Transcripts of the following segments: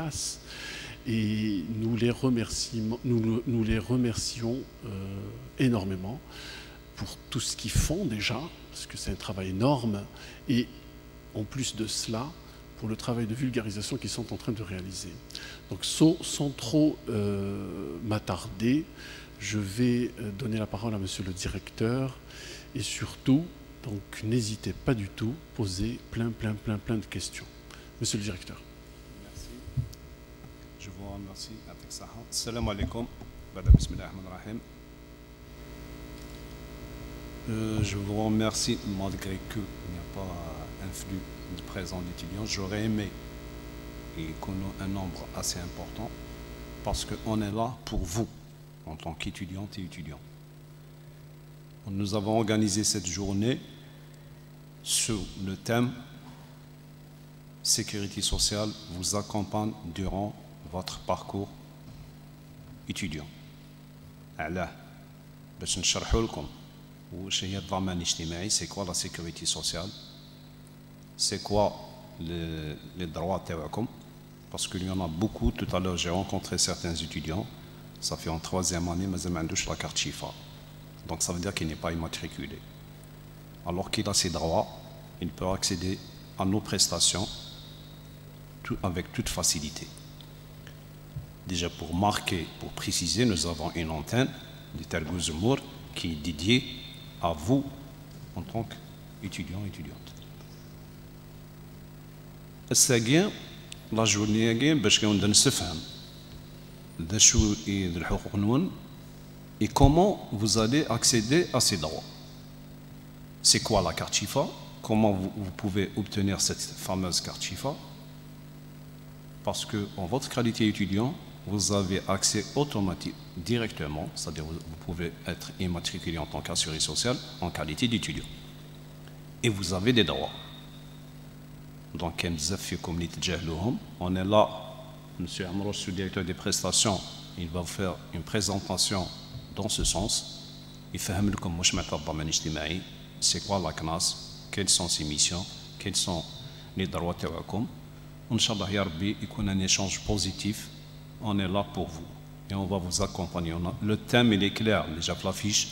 grâce. Et nous les remercions énormément pour tout ce qu'ils font déjà, parce que c'est un travail énorme, et en plus de cela, pour le travail de vulgarisation qu'ils sont en train de réaliser. Donc sans trop m'attarder, je vais donner la parole à monsieur le directeur, et surtout, donc n'hésitez pas du tout à poser plein de questions. Monsieur le directeur. Merci. Je vous remercie. Salam alaikum. Bismillahirrahmanirrahim. Je vous remercie, malgré qu'il n'y a pas un flux de présents d'étudiants. J'aurais aimé qu'on ait un nombre assez important, parce qu'on est là pour vous, en tant qu'étudiantes et étudiants. Nous avons organisé cette journée sous le thème « Sécurité sociale vous accompagne durant votre parcours étudiant ». C'est quoi la sécurité sociale? C'est quoi les droits تاعكم? Parce qu'il y en a beaucoup. Tout à l'heure, j'ai rencontré certains étudiants. Ça fait en 3e année, mais ils n'ont pas la carte Chifa. Donc ça veut dire qu'il n'est pas immatriculé. Alors qu'il a ses droits, il peut accéder à nos prestations avec toute facilité. Déjà pour marquer, pour préciser, nous avons une antenne du Tergouz Zemour qui est dédiée à vous en tant qu'étudiants et étudiantes. الساقين لا جورني كاين باش كنبدا نستفهم ذا شو الحقوق نون et comment vous allez accéder à ces droits. C'est quoi la carte Chifa? Comment vous pouvez obtenir cette fameuse carte Chifa? Parce que en votre qualité étudiant, vous avez accès automatique directement, c'est-à-dire vous pouvez être immatriculé en tant qu'assuré social en qualité d'étudiant. Et vous avez des droits. Donc, on est là, M. Amros, le directeur des prestations, il va vous faire une présentation dans ce sens. Il fait c'est quoi la CNAS, quelles sont ses missions, quels sont les droits. Inch'Allah, ya Rabbi, il y a un échange positif. On est là pour vous et on va vous accompagner. Le thème, il est clair, déjà l'affiche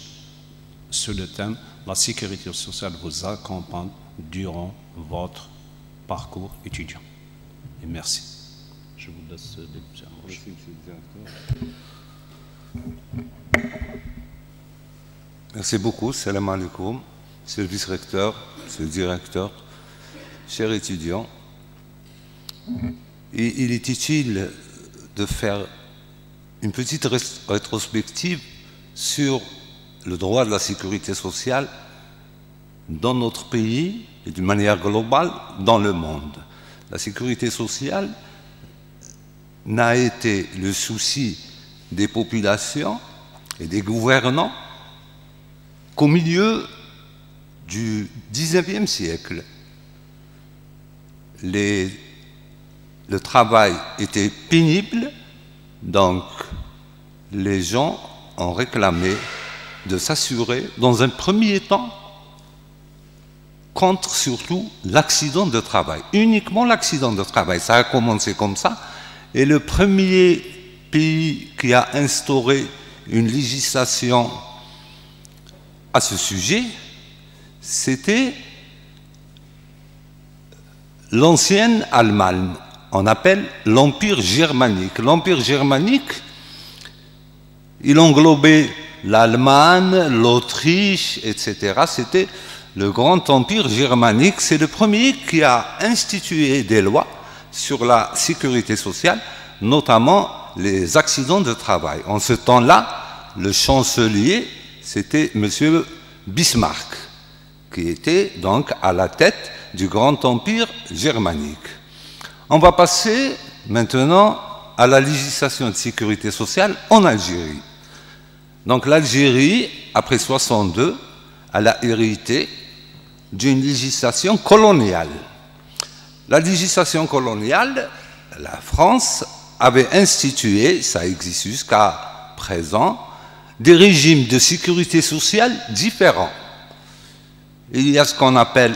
sur le thème, la sécurité sociale vous accompagne durant votre parcours étudiant. Et merci. Je vous laisse le directeur. Merci beaucoup. Salam alaikum. Monsieur le vice-recteur, monsieur le directeur, chers étudiants. Il est utile de faire une petite rétrospective sur le droit de la sécurité sociale dans notre pays et d'une manière globale dans le monde. La sécurité sociale n'a été le souci des populations et des gouvernants qu'au milieu du XIXe siècle. Le travail était pénible, donc les gens ont réclamé de s'assurer dans un premier temps contre surtout l'accident de travail, uniquement l'accident de travail. Ça a commencé comme ça, et le premier pays qui a instauré une législation à ce sujet, c'était l'ancienne Allemagne. On appelle l'Empire germanique. L'Empire germanique, il englobait l'Allemagne, l'Autriche, etc. C'était le grand empire germanique. C'est le premier qui a institué des lois sur la sécurité sociale, notamment les accidents de travail. En ce temps-là, le chancelier, c'était M. Bismarck, qui était donc à la tête du grand empire germanique. On va passer maintenant à la législation de sécurité sociale en Algérie. Donc l'Algérie, après 62, elle a hérité d'une législation coloniale. La législation coloniale, la France avait institué, ça existe jusqu'à présent, des régimes de sécurité sociale différents. Il y a ce qu'on appelle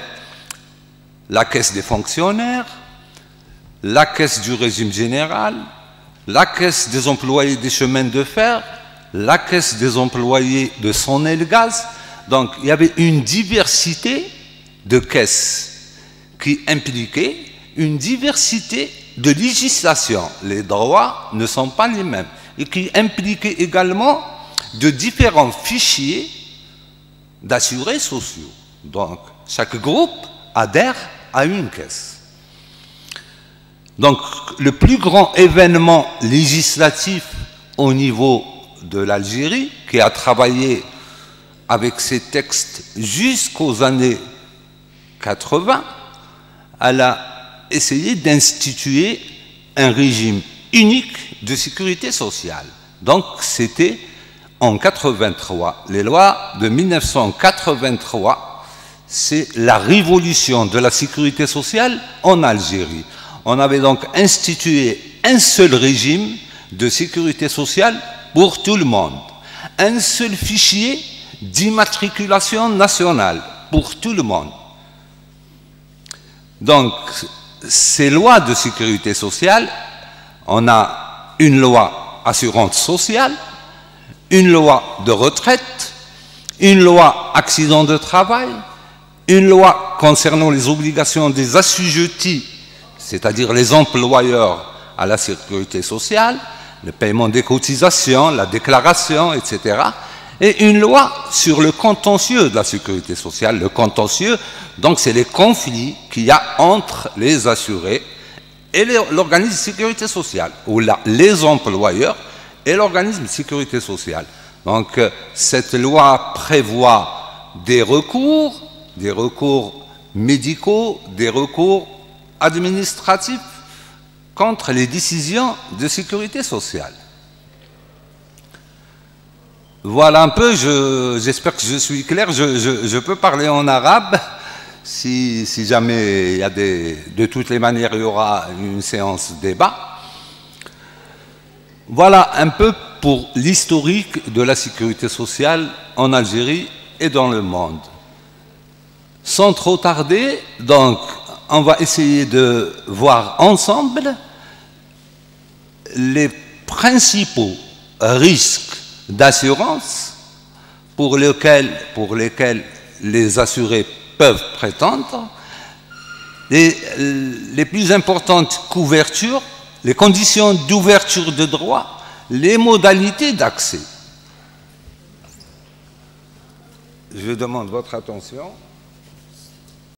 la caisse des fonctionnaires, la caisse du régime général, la caisse des employés des chemins de fer, la caisse des employés de Sonelgaz. Donc il y avait une diversité de caisses qui impliquait une diversité de législation. Les droits ne sont pas les mêmes et qui impliquait également de différents fichiers d'assurés sociaux. Donc chaque groupe adhère à une caisse. Donc le plus grand événement législatif au niveau de l'Algérie, qui a travaillé avec ces textes jusqu'aux années 80, elle a essayé d'instituer un régime unique de sécurité sociale. Donc c'était en 83, les lois de 1983, c'est la révolution de la sécurité sociale en Algérie. On avait donc institué un seul régime de sécurité sociale pour tout le monde, un seul fichier d'immatriculation nationale pour tout le monde. Donc, ces lois de sécurité sociale, on a une loi assurance sociale, une loi de retraite, une loi accident de travail, une loi concernant les obligations des assujettis, c'est-à-dire les employeurs à la sécurité sociale, le paiement des cotisations, la déclaration, etc. Et une loi sur le contentieux de la sécurité sociale. Le contentieux, donc c'est les conflits qu'il y a entre les assurés et l'organisme de sécurité sociale, ou les employeurs et l'organisme de sécurité sociale. Donc cette loi prévoit des recours médicaux, des recours administratifs contre les décisions de sécurité sociale. Voilà un peu, j'espère que je suis clair, je peux parler en arabe, si jamais il y a de toutes les manières il y aura une séance débat. Voilà un peu pour l'historique de la sécurité sociale en Algérie et dans le monde. Sans trop tarder, donc, on va essayer de voir ensemble les principaux risques d'assurance pour lesquels les assurés peuvent prétendre, les plus importantes couvertures, les conditions d'ouverture de droit, les modalités d'accès. Je demande votre attention.